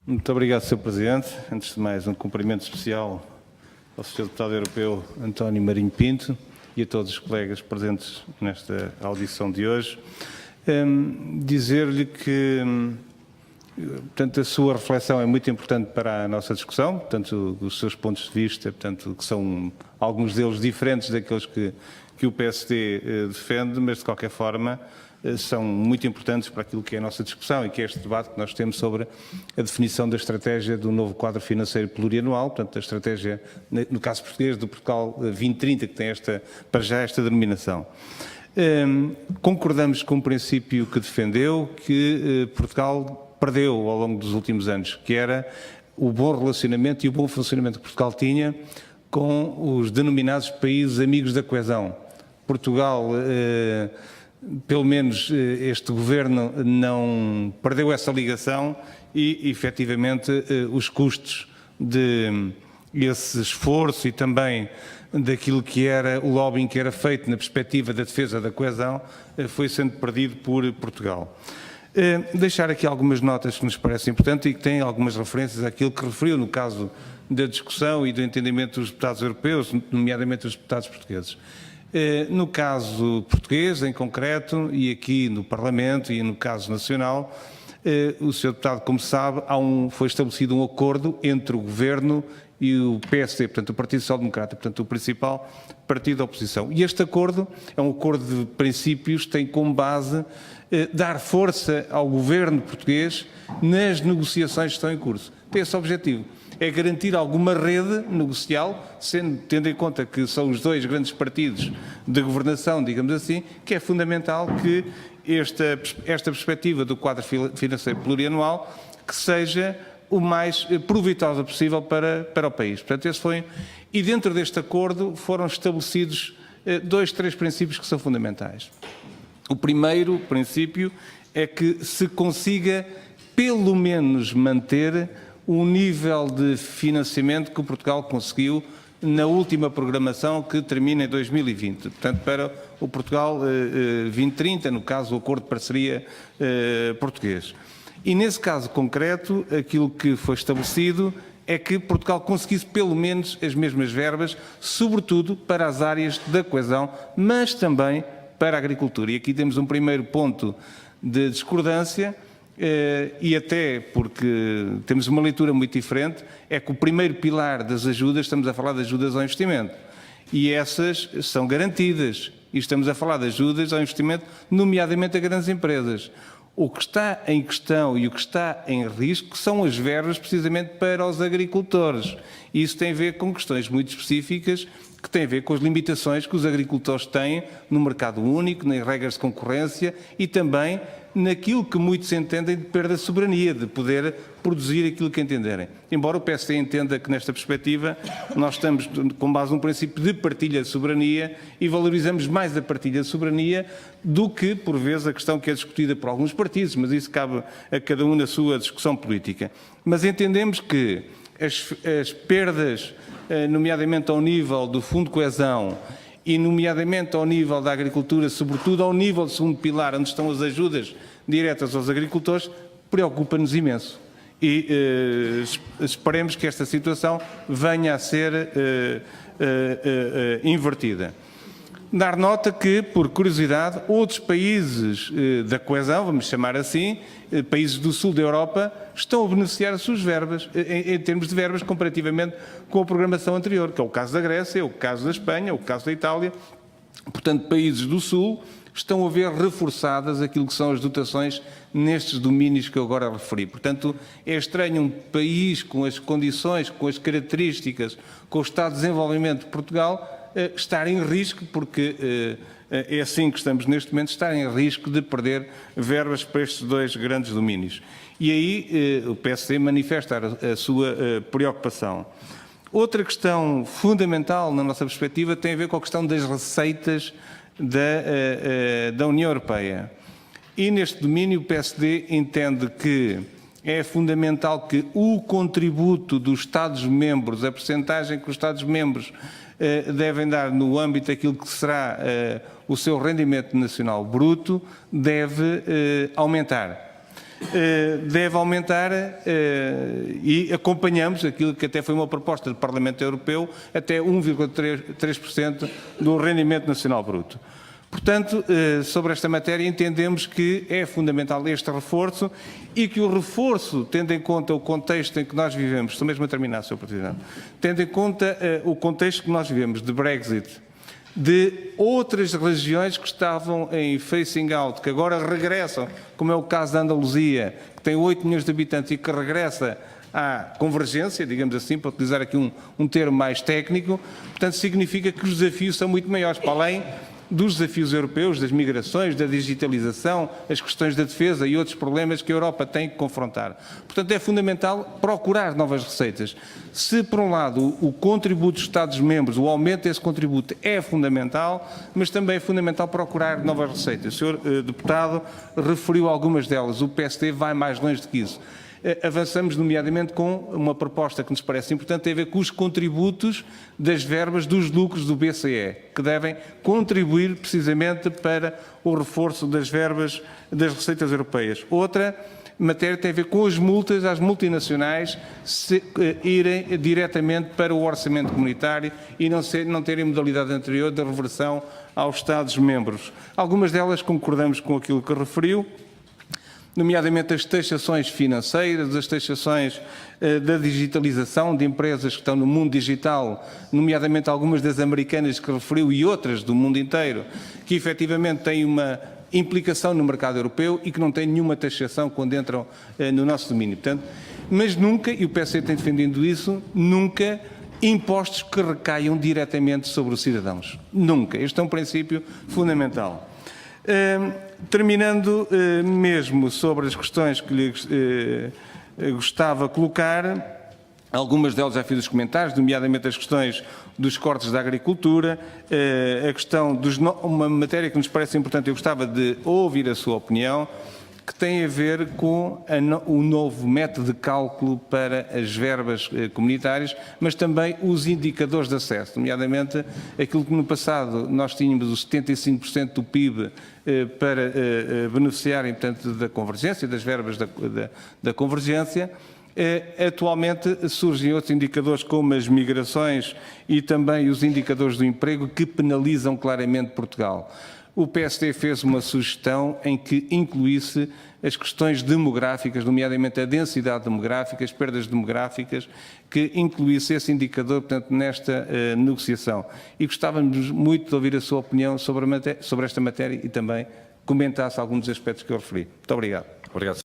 Muito obrigado, Sr. Presidente. Antes de mais, um cumprimento especial ao Sr. Deputado Europeu António Marinho Pinto e a todos os colegas presentes nesta audição de hoje. Dizer-lhe que, portanto, a sua reflexão é muito importante para a nossa discussão, portanto, os seus pontos de vista, portanto, que são alguns deles diferentes daqueles que o PSD defende, mas de qualquer forma são muito importantes para aquilo que é a nossa discussão e que é este debate que nós temos sobre a definição da estratégia do novo quadro financeiro plurianual, portanto, a estratégia, no caso português, do Portugal 2030, que tem para já esta denominação. Concordamos com o princípio que defendeu, que Portugal perdeu ao longo dos últimos anos, que era o bom relacionamento e o bom funcionamento que Portugal tinha com os denominados países amigos da coesão. Portugal, pelo menos este governo, não perdeu essa ligação e, efetivamente, os custos desse esforço e também daquilo que era o lobbying que era feito na perspectiva da defesa da coesão foi sendo perdido por Portugal. Deixar aqui algumas notas que nos parecem importantes e que têm algumas referências àquilo que referiu no caso da discussão e do entendimento dos deputados europeus, nomeadamente dos deputados portugueses. No caso português, em concreto, e aqui no Parlamento e no caso nacional, o Sr. Deputado, como sabe, foi estabelecido um acordo entre o Governo e o PSD, portanto o Partido Social Democrata, portanto o principal partido da oposição. E este acordo é um acordo de princípios, tem como base dar força ao Governo português nas negociações que estão em curso. Tem esse objetivo. É garantir alguma rede negocial, tendo em conta que são os dois grandes partidos de governação, digamos assim, que é fundamental que esta perspectiva do quadro financeiro plurianual que seja o mais proveitosa possível para o país. Portanto, esse foi. E dentro deste acordo foram estabelecidos três princípios que são fundamentais. O primeiro princípio é que se consiga pelo menos manter o nível de financiamento que o Portugal conseguiu na última programação que termina em 2020. Portanto, para o Portugal 2030, no caso, o Acordo de Parceria Português. E nesse caso concreto, aquilo que foi estabelecido é que Portugal conseguisse pelo menos as mesmas verbas, sobretudo para as áreas da coesão, mas também para a agricultura. E aqui temos um primeiro ponto de discordância, e até porque temos uma leitura muito diferente, é que o primeiro pilar das ajudas, estamos a falar de ajudas ao investimento, e essas são garantidas, e estamos a falar de ajudas ao investimento, nomeadamente a grandes empresas. O que está em questão e o que está em risco são as verbas precisamente para os agricultores. E isso tem a ver com questões muito específicas que têm a ver com as limitações que os agricultores têm no mercado único, nas regras de concorrência e também naquilo que muitos entendem de perda de soberania, de poder produzir aquilo que entenderem. Embora o PSD entenda que nesta perspectiva nós estamos com base num princípio de partilha de soberania e valorizamos mais a partilha de soberania do que, por vezes, a questão que é discutida por alguns partidos, mas isso cabe a cada um na sua discussão política. Mas entendemos que as perdas, nomeadamente ao nível do Fundo de Coesão e nomeadamente ao nível da agricultura, sobretudo ao nível do segundo pilar, onde estão as ajudas diretas aos agricultores, preocupa-nos imenso. E esperemos que esta situação venha a ser invertida. Dar nota que, por curiosidade, outros países da coesão, vamos chamar assim, países do sul da Europa, estão a beneficiar as suas verbas, em termos de verbas, comparativamente com a programação anterior, que é o caso da Grécia, o caso da Espanha, o caso da Itália. Portanto, países do sul estão a ver reforçadas aquilo que são as dotações nestes domínios que eu agora referi. Portanto, é estranho um país com as condições, com as características, com o estado de desenvolvimento de Portugal, estar em risco, porque é assim que estamos neste momento, estar em risco de perder verbas para estes dois grandes domínios. E aí o PSD manifesta a sua preocupação. Outra questão fundamental na nossa perspectiva tem a ver com a questão das receitas da União Europeia. E neste domínio o PSD entende que é fundamental que o contributo dos Estados-membros, a percentagem que os Estados-membros devem dar no âmbito daquilo que será o seu rendimento nacional bruto, deve aumentar. deve aumentar e acompanhamos aquilo que até foi uma proposta do Parlamento Europeu, até 1,3% do rendimento nacional bruto. Portanto, sobre esta matéria, entendemos que é fundamental este reforço e que o reforço, tendo em conta o contexto em que nós vivemos, estou mesmo a terminar, Sr. Presidente, tendo em conta o contexto que nós vivemos de Brexit, de outras regiões que estavam em phasing out, que agora regressam, como é o caso da Andaluzia, que tem 8 milhões de habitantes e que regressa à convergência, digamos assim, para utilizar aqui um termo mais técnico, portanto, significa que os desafios são muito maiores, para além dos desafios europeus, das migrações, da digitalização, as questões da defesa e outros problemas que a Europa tem que confrontar. Portanto, é fundamental procurar novas receitas. Se, por um lado, o contributo dos Estados-membros, o aumento desse contributo é fundamental, mas também é fundamental procurar novas receitas. O Sr. Deputado referiu algumas delas. O PSD vai mais longe do que isso. Avançamos, nomeadamente, com uma proposta que nos parece importante, tem a ver com os contributos das verbas dos lucros do BCE, que devem contribuir precisamente para o reforço das verbas das receitas europeias. Outra matéria tem a ver com as multas às multinacionais irem diretamente para o orçamento comunitário e não terem modalidade anterior de reversão aos Estados-membros. Algumas delas concordamos com aquilo que referiu, nomeadamente as taxações financeiras, as taxações da digitalização de empresas que estão no mundo digital, nomeadamente algumas das americanas que referiu e outras do mundo inteiro, que efetivamente têm uma implicação no mercado europeu e que não têm nenhuma taxação quando entram no nosso domínio. Portanto, mas nunca, e o PSD tem defendido isso, nunca impostos que recaiam diretamente sobre os cidadãos. Nunca. Este é um princípio fundamental. Terminando mesmo sobre as questões que lhe gostava de colocar, algumas delas já fiz os comentários, nomeadamente as questões dos cortes da agricultura, a questão uma matéria que nos parece importante, eu gostava de ouvir a sua opinião, que tem a ver com o novo método de cálculo para as verbas comunitárias, mas também os indicadores de acesso, nomeadamente aquilo que no passado nós tínhamos os 75% do PIB para beneficiarem, portanto, da convergência, das verbas da convergência. Atualmente surgem outros indicadores como as migrações e também os indicadores do emprego que penalizam claramente Portugal. O PSD fez uma sugestão em que incluísse as questões demográficas, nomeadamente a densidade demográfica, as perdas demográficas, que incluísse esse indicador, portanto, nesta negociação. E gostávamos muito de ouvir a sua opinião sobre esta matéria e também comentasse alguns dos aspectos que eu referi. Muito obrigado. Obrigado.